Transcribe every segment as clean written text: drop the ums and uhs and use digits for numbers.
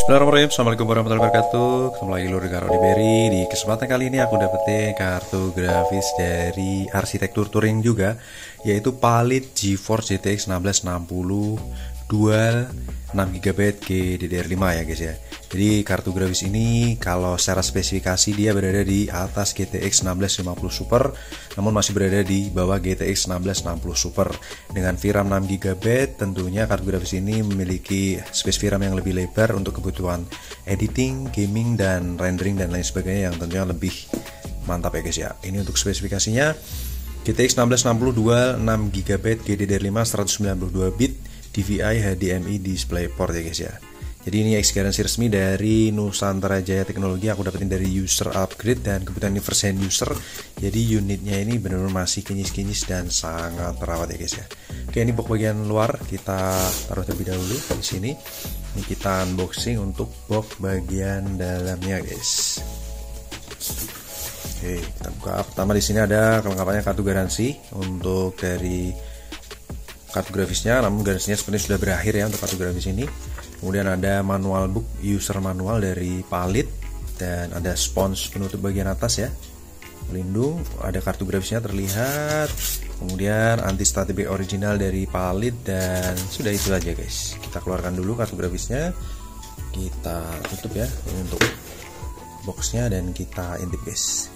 Bismillahirrahmanirrahim. Assalamualaikum warahmatullahi wabarakatuh. Ketemu lagi lur dengan Rodi Berry. Di kesempatan kali ini aku dapetin kartu grafis dari arsitektur touring juga, yaitu Palit GeForce GTX 1660 Dual 6GB GDDR5 ya guys ya. Jadi kartu grafis ini kalau secara spesifikasi dia berada di atas GTX 1650 Super, namun masih berada di bawah GTX 1660 Super. Dengan VRAM 6GB, tentunya kartu grafis ini memiliki space VRAM yang lebih lebar untuk kebutuhan editing, gaming, dan rendering dan lain sebagainya yang tentunya lebih mantap ya guys ya. Ini untuk spesifikasinya GTX 1660 Dual 6GB GDDR5 192 bit DVI HDMI DisplayPort ya guys ya. Jadi ini garansi resmi dari Nusantara Jaya Teknologi, aku dapetin dari user upgrade dan kebetulan ini first hand user. Jadi unitnya ini benar-benar masih kinyis-kinyis dan sangat terawat ya guys ya. Oke, ini box bagian luar kita taruh terlebih dahulu di sini. Ini kita unboxing untuk box bagian dalamnya guys. Oke, kita buka. Pertama di sini ada kelengkapannya kartu garansi untuk dari kartu grafisnya, namun garansinya sebenarnya sudah berakhir ya untuk kartu grafis ini. Kemudian ada manual book user manual dari Palit dan ada spons penutup bagian atas ya, pelindung. Ada kartu grafisnya terlihat. Kemudian anti static back original dari Palit dan sudah itu aja guys. Kita keluarkan dulu kartu grafisnya. Kita tutup ya ini untuk boxnya dan kita intip guys.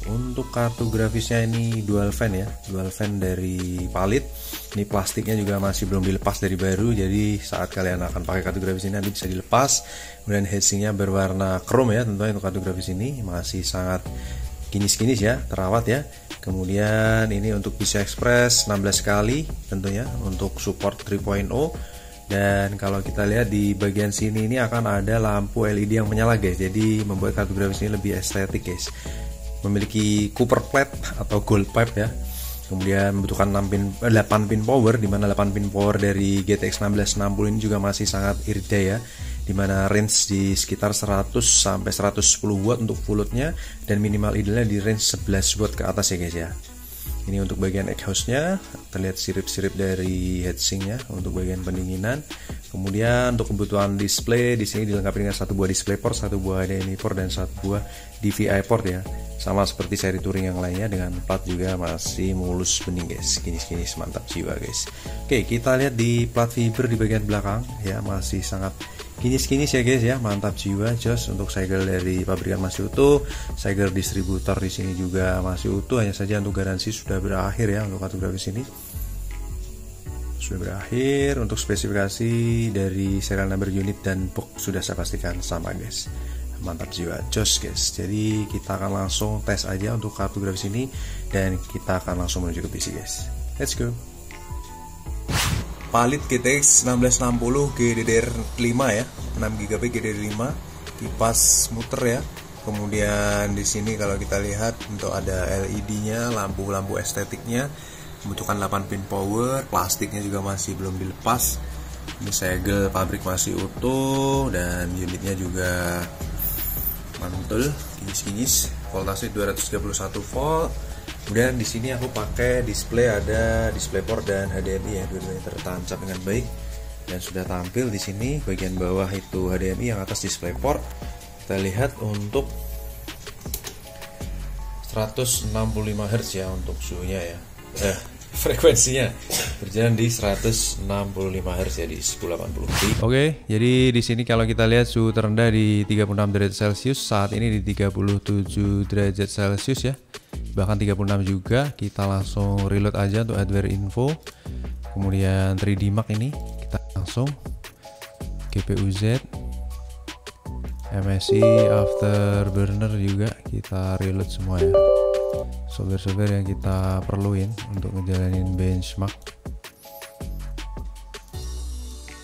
Untuk kartu grafisnya ini dual fan ya, dual fan dari Palit. Ini plastiknya juga masih belum dilepas dari baru, jadi saat kalian akan pakai kartu grafis ini nanti bisa dilepas. Kemudian heatsinknya berwarna chrome ya, tentunya untuk kartu grafis ini masih sangat kinis-kinis ya, terawat ya. Kemudian ini untuk PCI Express 16 kali tentunya untuk support 3.0. Dan kalau kita lihat di bagian sini ini akan ada lampu LED yang menyala guys, jadi membuat kartu grafis ini lebih estetik guys. Memiliki copper plate atau gold pipe ya. Kemudian membutuhkan 8 pin power, dimana 8 pin power dari GTX 1660 ini juga masih sangat irit ya, dimana range di sekitar 100 sampai 110 watt untuk full loadnya dan minimal idealnya di range 11 watt ke atas ya guys ya. Ini untuk bagian exhaustnya, terlihat sirip-sirip dari heatsinknya untuk bagian pendinginan. Kemudian untuk kebutuhan display di sini dilengkapi dengan satu buah DisplayPort, satu buah HDMI port dan satu buah DVI port ya. Sama seperti seri touring yang lainnya, dengan plat juga masih mulus bening guys, kinis-kinis mantap jiwa guys. Oke, kita lihat di plat fiber di bagian belakang ya, masih sangat kinis-kinis ya guys ya, mantap jiwa, jos. Untuk segel dari pabrikan masih utuh, segel distributor di sini juga masih utuh. Hanya saja untuk garansi sudah berakhir ya untuk kartu grafis ini. Sudah berakhir. Untuk spesifikasi dari serial number unit dan box sudah saya pastikan sama guys. Mantap jiwa, jos guys. Jadi kita akan langsung tes aja untuk kartu grafis ini dan kita akan langsung menuju ke PC guys. Let's go. Palit GTX 1660 GDDR5 ya, 6GB GDDR5, kipas muter ya. Kemudian di sini kalau kita lihat untuk ada LED-nya, lampu-lampu estetiknya, membutuhkan 8 pin power, plastiknya juga masih belum dilepas. Ini segel pabrik masih utuh dan unitnya juga mantul, kinis-kinis. Voltase 231 volt. Kemudian di sini aku pakai display, ada DisplayPort dan HDMI ya, dua-duanya tertancap dengan baik dan sudah tampil di sini. Bagian bawah itu HDMI, yang atas DisplayPort. Kita lihat untuk 165 Hz ya untuk suhunya ya. Frekuensinya berjalan di 165 Hz ya, di 1080p. Oke, jadi di sini kalau kita lihat suhu terendah di 36 derajat Celcius, saat ini di 37 derajat Celcius ya. Bahkan 36 juga. Kita langsung reload aja untuk hardware info. Kemudian 3D Mark ini kita langsung GPU Z, MSI, Afterburner juga kita reload semua ya. Software-software yang kita perluin untuk ngejalanin benchmark.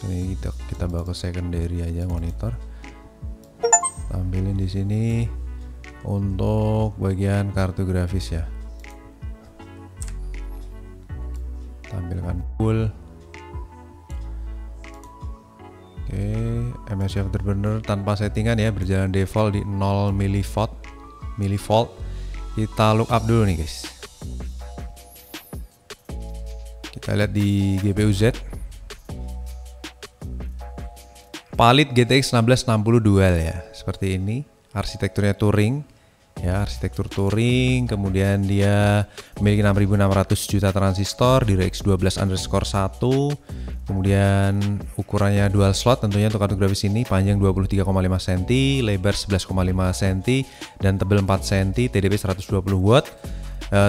Ini kita bawa ke secondary aja monitor. Tampilin di sini untuk bagian kartu grafis ya. Tampilkan full. Oke, MSI Afterburner tanpa settingan ya, berjalan default di 0 mV. Kita look up dulu nih guys. Kita lihat di GPU Z. Palit GTX 1660 Dual ya, seperti ini. Arsitekturnya touring, ya arsitektur touring. Kemudian dia memiliki 6600 juta transistor, DirectX 12_1. Kemudian ukurannya dual slot tentunya untuk kartu grafis ini, panjang 23,5 cm, lebar 11,5 cm, dan tebal 4 cm, TDP 120 watt.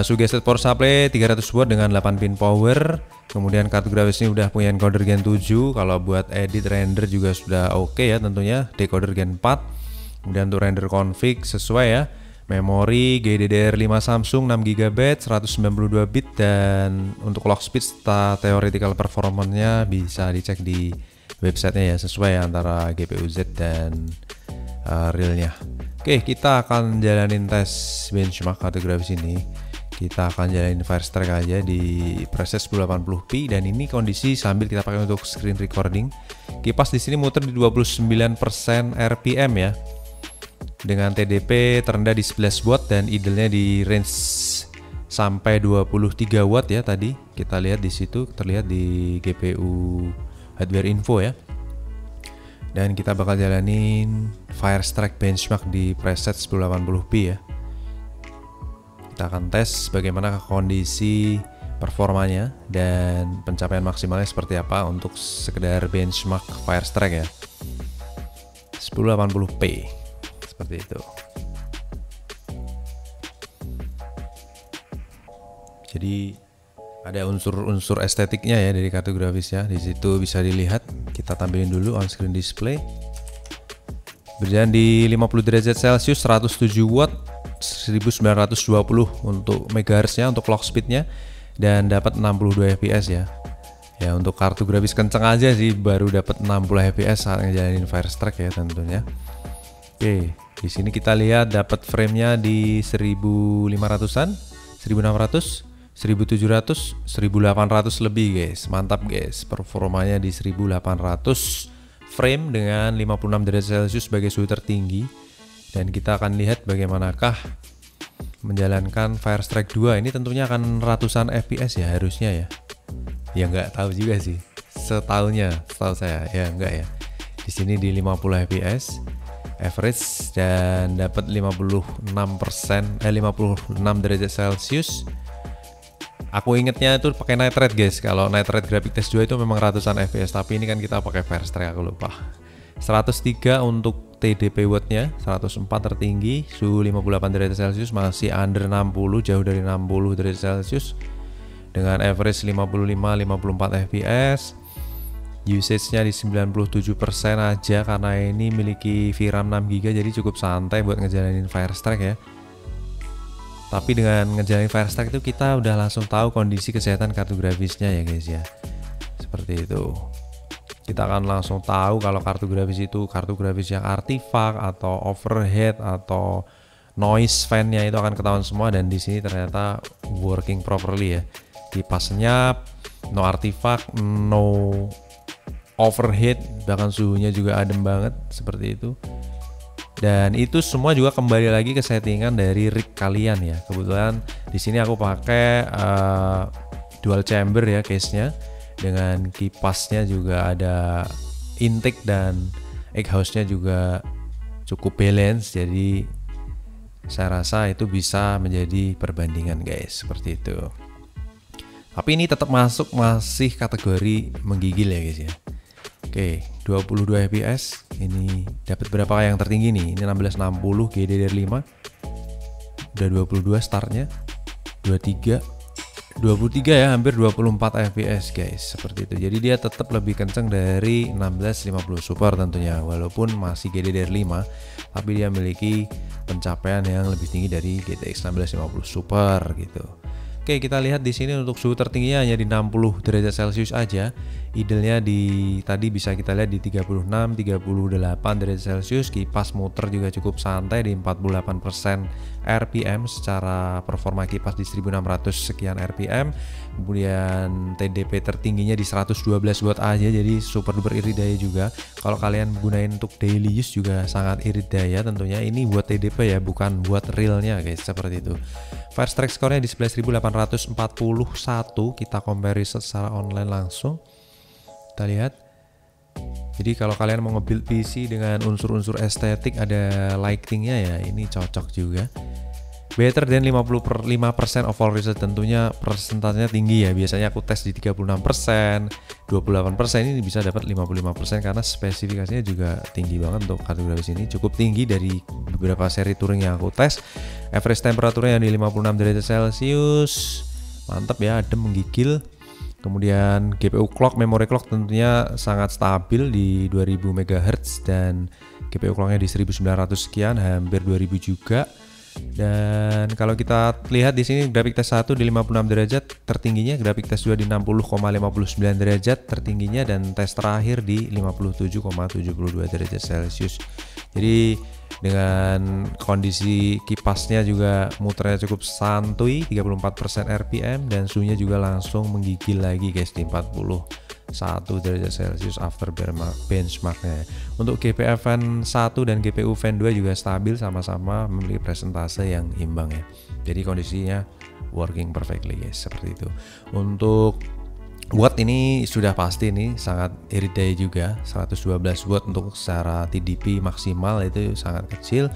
Suggested power supply 300 watt dengan 8 pin power. Kemudian kartu grafis ini udah punya encoder Gen 7. Kalau buat edit render juga sudah oke ya tentunya, decoder Gen 4. Kemudian untuk render config sesuai ya. Memori GDDR5 Samsung 6GB 192 bit, dan untuk clock speed serta theoretical performance-nya bisa dicek di websitenya ya, sesuai antara GPU Z dan realnya. Oke, kita akan jalanin tes benchmark kartu grafis ini. Kita akan jalanin Firestrike aja di preset 1080p, dan ini kondisi sambil kita pakai untuk screen recording. Kipas di sini muter di 29% RPM ya, dengan TDP terendah di 11 watt dan idle-nya di range sampai 23 watt ya. Tadi kita lihat di situ terlihat di GPU hardware info ya. Dan kita bakal jalanin Firestrike benchmark di preset 1080p ya. Kita akan tes bagaimana kondisi performanya dan pencapaian maksimalnya seperti apa untuk sekedar benchmark Firestrike ya. 1080p seperti itu. Jadi ada unsur-unsur estetiknya ya dari kartu grafis ya. Di situ bisa dilihat. Kita tampilin dulu on screen display. Berjalan di 50 derajat Celcius, 107 watt, 1920 untuk megahertz-nya untuk clock speed-nya, dan dapat 62 fps ya. Ya untuk kartu grafis kenceng aja sih baru dapat 60 fps saat ngejalanin Firestrike ya tentunya. Oke, di sini kita lihat dapat frame-nya di 1500-an, 1600, 1700, 1800 lebih guys. Mantap guys, performanya di 1800 frame dengan 56 derajat Celcius sebagai suhu tertinggi. Dan kita akan lihat bagaimanakah menjalankan Firestrike 2. Ini tentunya akan ratusan fps ya harusnya ya. Ya nggak tahu juga sih. Setahu saya ya enggak ya. Di sini di 50 fps average dan dapat 56 derajat Celcius. Aku ingetnya itu pakai night rate guys. Kalau night rate graphic test 2 itu memang ratusan fps, tapi ini kan kita pakai Firestrike, aku lupa. 103 untuk TDP wattnya, 104 tertinggi, suhu 58 derajat Celcius, masih under 60, jauh dari 60 derajat Celcius, dengan average 55-54 fps. Usage-nya di 97% aja karena ini miliki VRAM 6GB, jadi cukup santai buat ngejalanin Firestrike ya. Tapi dengan ngejalanin Firestrike itu kita udah langsung tahu kondisi kesehatan kartu grafisnya ya guys ya. Seperti itu. Kita akan langsung tahu kalau kartu grafis itu kartu grafis yang artifak atau overhead atau noise fan-nya itu akan ketahuan semua, dan di sini ternyata working properly ya. Kipas senyap, no artifak, no overhead, bahkan suhunya juga adem banget seperti itu. Dan itu semua juga kembali lagi ke settingan dari rig kalian ya. Kebetulan di sini aku pakai dual chamber ya case-nya, dengan kipasnya juga ada intake dan exhaust-nya juga cukup balance. Jadi saya rasa itu bisa menjadi perbandingan guys, seperti itu. Tapi ini tetap masih kategori menggigil ya guys ya. Oke, 22 fps. Ini dapat berapa yang tertinggi nih? Ini 1660 GDDR5. Udah 22 startnya. 23 ya, hampir 24 fps guys, seperti itu. Jadi dia tetap lebih kenceng dari 1650 Super tentunya, walaupun masih GDDR5, tapi dia memiliki pencapaian yang lebih tinggi dari GTX 1650 Super gitu. Oke, kita lihat di sini untuk suhu tertingginya hanya di 60 derajat Celcius aja. Idle-nya tadi bisa kita lihat di 36, 38 derajat Celcius. Kipas muter juga cukup santai di 48% RPM. Secara performa kipas di 1600 sekian RPM. Kemudian TDP tertingginya di 112 watt aja, jadi super duper irit daya juga. Kalau kalian gunain untuk daily use juga sangat irit daya tentunya. Ini buat TDP ya, bukan buat realnya guys, seperti itu. Firestrike skornya di 11.841. Kita comparison secara online langsung. Kita lihat Jadi kalau kalian mau nge-build PC dengan unsur-unsur estetik, ada lightingnya ya, ini cocok juga. Better than 55% of all research, tentunya persentasenya tinggi ya. Biasanya aku tes di 36%, 28%, ini bisa dapat 55% karena spesifikasinya juga tinggi banget untuk kartu grafis ini. Cukup tinggi dari beberapa seri touring yang aku tes. Average temperaturnya yang di 56 derajat Celcius. Mantap ya, adem, menggigil. Kemudian GPU clock, memory clock tentunya sangat stabil di 2000 MHz dan GPU clocknya di 1900 sekian, hampir 2000 juga. Dan kalau kita lihat di sini grafik tes 1 di 56 derajat tertingginya, grafik tes 2 di 60,59 derajat tertingginya, dan tes terakhir di 57,72 derajat Celcius. Jadi dengan kondisi kipasnya juga muternya cukup santuy, 34% RPM, dan suhunya juga langsung menggigil lagi guys di 41 derajat Celcius after benchmarknya. Untuk GPU Fan 1 dan GPU Fan 2 juga stabil, sama-sama memiliki presentase yang imbang ya. Jadi kondisinya working perfectly guys, seperti itu. Untuk watt ini sudah pasti nih sangat irit daya juga, 112 watt untuk secara TDP maksimal itu sangat kecil,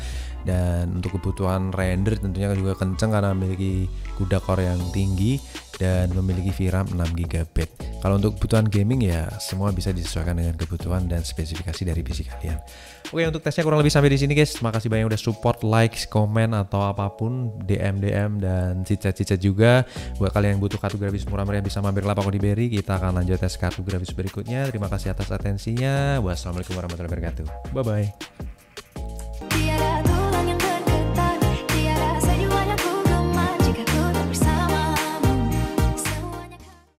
dan untuk kebutuhan render tentunya juga kenceng karena memiliki CUDA core yang tinggi dan memiliki VRAM 6GB. Kalau untuk kebutuhan gaming ya semua bisa disesuaikan dengan kebutuhan dan spesifikasi dari PC kalian. Oke, untuk tesnya kurang lebih sampai di sini guys. Makasih banyak udah support, like, komen atau apapun, DM dan cicat-cicat juga. Buat kalian yang butuh kartu grafis murah meriah bisa mampir Lapak Odiberi. Kita akan lanjut tes kartu grafis berikutnya. Terima kasih atas atensinya. Wassalamualaikum warahmatullahi wabarakatuh. Bye bye.